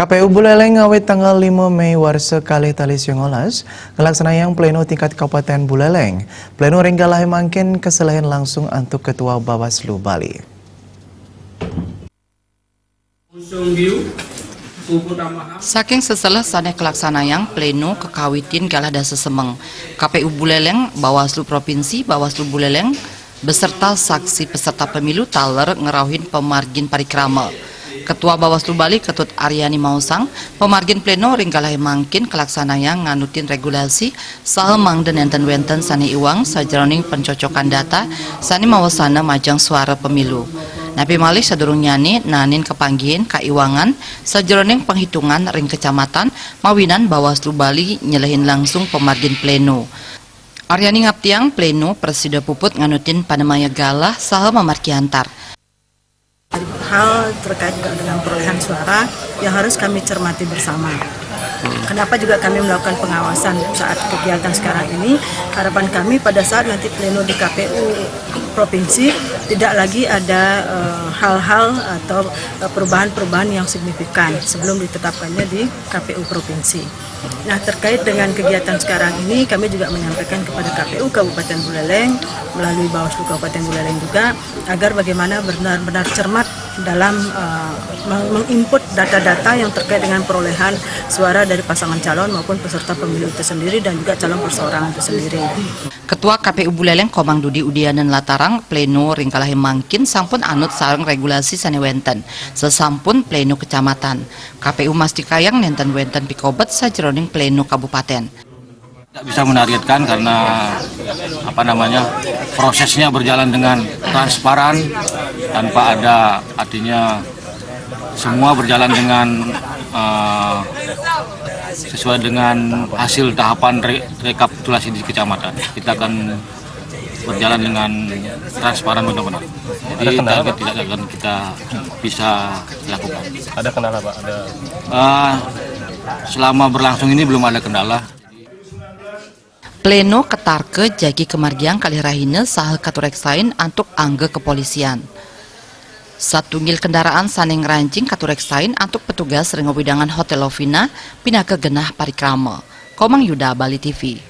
KPU Buleleng ngawit tanggal 5 Mei warsa kalih tali 19 ngelaksanayang pleno tingkat Kabupaten Buleleng. Pleno ringgalah mangkin kesalahan langsung untuk Ketua Bawaslu Bali. Saking seselah sane kelaksanayang pleno kekawitin galah dasa semeng. KPU Buleleng, Bawaslu Provinsi, Bawaslu Buleleng beserta saksi peserta pemilu taler ngerauhin pemargin parikrama. Ketua Bawaslu Bali Ketut Aryani Mausang, pemargin pleno ringgalah mangkin kelaksanayang nganutin regulasi saha mangden enten wenten sani iwang sajroning pencocokan data sani mawasana majang suara pemilu. Napi malih sadurung nyani nanin kepanggihin kaiwangan sajroning penghitungan ring kecamatan mawinan Bawaslu Bali nyelehin langsung pemargin pleno. Aryani ngaptiang pleno presida puput nganutin panemaya galah saha mamarki antar. Hal terkait dengan perolehan suara yang harus kami cermati bersama. Kenapa juga kami melakukan pengawasan saat kegiatan sekarang ini? Harapan kami pada saat nanti pleno di KPU Provinsi tidak lagi ada hal-hal atau perubahan-perubahan yang signifikan sebelum ditetapkannya di KPU Provinsi. Nah, terkait dengan kegiatan sekarang ini kami juga menyampaikan kepada KPU Kabupaten Buleleng melalui Bawaslu Kabupaten Buleleng juga agar bagaimana benar-benar cermat dalam menginput data-data yang terkait dengan perolehan suara dari pasangan calon maupun peserta pemilu itu sendiri dan juga calon perseorangan itu sendiri. Ketua KPU Buleleng Komang Dudi Udianan Latarang pleno ringkalah mangkin sampun anut sareng regulasi sanewenten sesampun pleno kecamatan. KPU Mastikayang nenten wenten pikobet sajroning pleno kabupaten. Tidak bisa menargetkan karena prosesnya berjalan dengan transparan tanpa ada artinya semua berjalan dengan sesuai dengan hasil tahapan rekapitulasi di kecamatan. Kita akan berjalan dengan transparan benar-benar. Jadi target tidak akan kita bisa lakukan. Ada kendala Pak? Selama berlangsung ini belum ada kendala. Pleno ketarke jagi kemargiang kalirahine saha katureksain antuk angge kepolisian. Satunggil kendaraan saning rancing katureksain antuk petugas rengowidangan Hotel Lovina pindah ke genah parikrama. Komang Yuda, Bali TV.